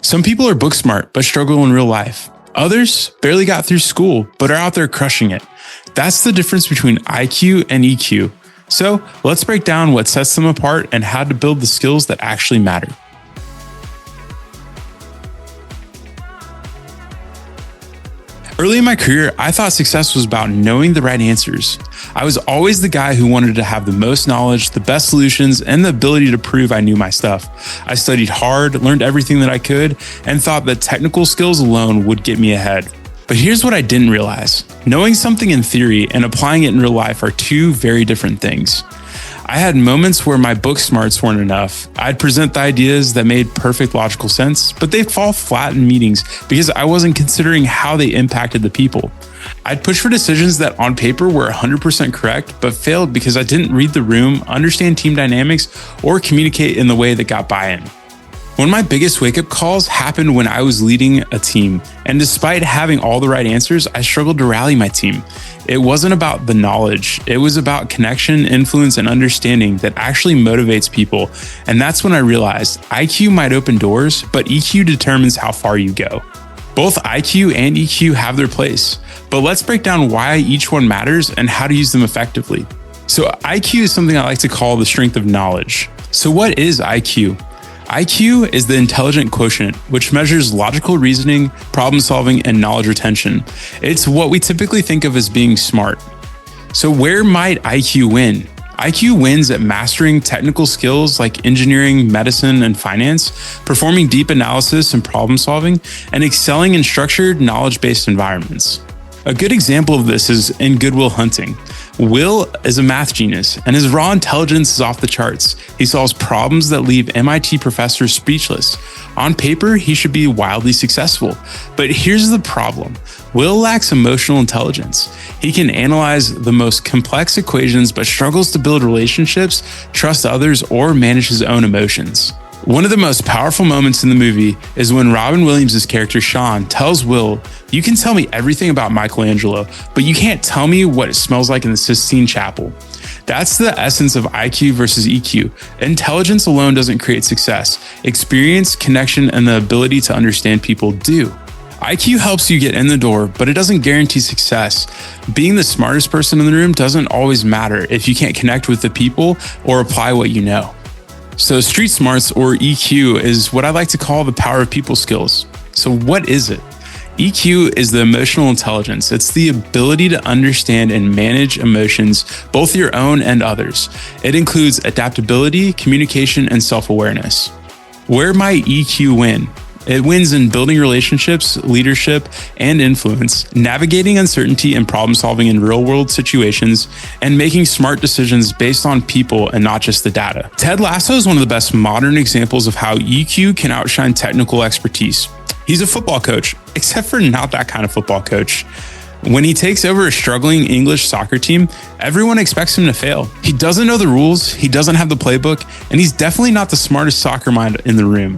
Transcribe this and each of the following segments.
Some people are book smart, but struggle in real life. Others barely got through school, but are out there crushing it. That's the difference between IQ and EQ. So let's break down what sets them apart and how to build the skills that actually matter. Early in my career, I thought success was about knowing the right answers. I was always the guy who wanted to have the most knowledge, the best solutions, and the ability to prove I knew my stuff. I studied hard, learned everything that I could, and thought that technical skills alone would get me ahead. But here's what I didn't realize. Knowing something in theory and applying it in real life are two very different things. I had moments where my book smarts weren't enough. I'd present the ideas that made perfect logical sense, but they'd fall flat in meetings because I wasn't considering how they impacted the people. I'd push for decisions that on paper were 100% correct, but failed because I didn't read the room, understand team dynamics, or communicate in the way that got buy-in. One of my biggest wake-up calls happened when I was leading a team, and despite having all the right answers, I struggled to rally my team. It wasn't about the knowledge, it was about connection, influence, and understanding that actually motivates people. And that's when I realized IQ might open doors, but EQ determines how far you go. Both IQ and EQ have their place, but let's break down why each one matters and how to use them effectively. So IQ is something I like to call the strength of knowledge. So what is IQ? IQ is the intelligent quotient, which measures logical reasoning, problem solving, and knowledge retention. It's what we typically think of as being smart. So where might IQ win? IQ wins at mastering technical skills like engineering, medicine, and finance, performing deep analysis and problem solving, and excelling in structured, knowledge-based environments. A good example of this is in Good Will Hunting. Will is a math genius, and his raw intelligence is off the charts. He solves problems that leave MIT professors speechless. On paper, he should be wildly successful. But here's the problem. Will lacks emotional intelligence. He can analyze the most complex equations, but struggles to build relationships, trust others, or manage his own emotions. One of the most powerful moments in the movie is when Robin Williams' character Sean tells Will, "You can tell me everything about Michelangelo, but you can't tell me what it smells like in the Sistine Chapel." That's the essence of IQ versus EQ. Intelligence alone doesn't create success. Experience, connection, and the ability to understand people do. IQ helps you get in the door, but it doesn't guarantee success. Being the smartest person in the room doesn't always matter if you can't connect with the people or apply what you know. So street smarts, or EQ, is what I like to call the power of people skills. So what is it? EQ is the emotional intelligence. It's the ability to understand and manage emotions, both your own and others. It includes adaptability, communication, and self-awareness. Where might EQ win? It wins in building relationships, leadership, and influence, navigating uncertainty and problem solving in real-world situations, and making smart decisions based on people and not just the data. Ted Lasso is one of the best modern examples of how EQ can outshine technical expertise. He's a football coach, except for not that kind of football coach. When he takes over a struggling English soccer team, everyone expects him to fail. He doesn't know the rules, he doesn't have the playbook, and he's definitely not the smartest soccer mind in the room.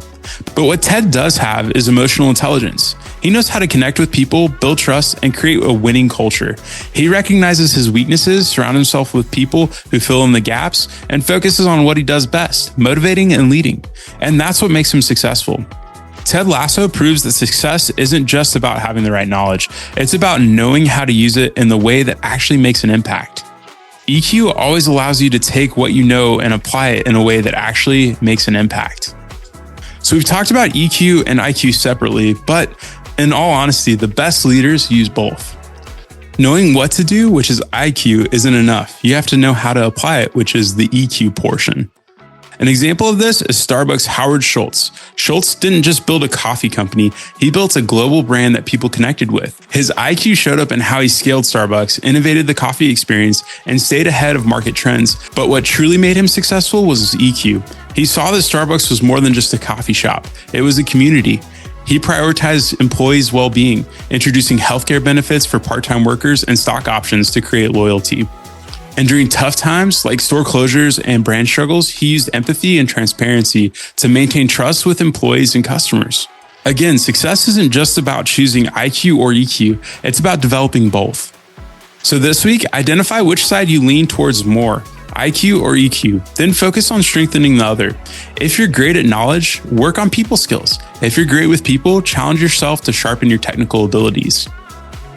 But what Ted does have is emotional intelligence. He knows how to connect with people, build trust, and create a winning culture. He recognizes his weaknesses, surrounds himself with people who fill in the gaps, and focuses on what he does best, motivating and leading. And that's what makes him successful. Ted Lasso proves that success isn't just about having the right knowledge. It's about knowing how to use it in the way that actually makes an impact. EQ always allows you to take what you know and apply it in a way that actually makes an impact. So we've talked about EQ and IQ separately, but in all honesty, the best leaders use both. Knowing what to do, which is IQ, isn't enough. You have to know how to apply it, which is the EQ portion. An example of this is Starbucks' Howard Schultz. Schultz didn't just build a coffee company, he built a global brand that people connected with. His IQ showed up in how he scaled Starbucks, innovated the coffee experience, and stayed ahead of market trends. But what truly made him successful was his EQ. He saw that Starbucks was more than just a coffee shop. It was a community. He prioritized employees' well-being, introducing healthcare benefits for part-time workers and stock options to create loyalty. And during tough times like store closures and brand struggles, he used empathy and transparency to maintain trust with employees and customers. Again, success isn't just about choosing IQ or EQ, it's about developing both. So this week, identify which side you lean towards more. IQ or EQ, then focus on strengthening the other. If you're great at knowledge, work on people skills. If you're great with people, challenge yourself to sharpen your technical abilities.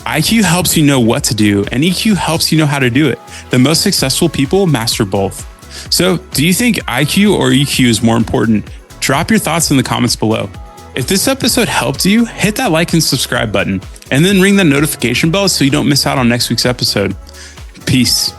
IQ helps you know what to do, and EQ helps you know how to do it. The most successful people master both. So, do you think IQ or EQ is more important? Drop your thoughts in the comments below. If this episode helped you, hit that like and subscribe button, and then ring that notification bell so you don't miss out on next week's episode. Peace.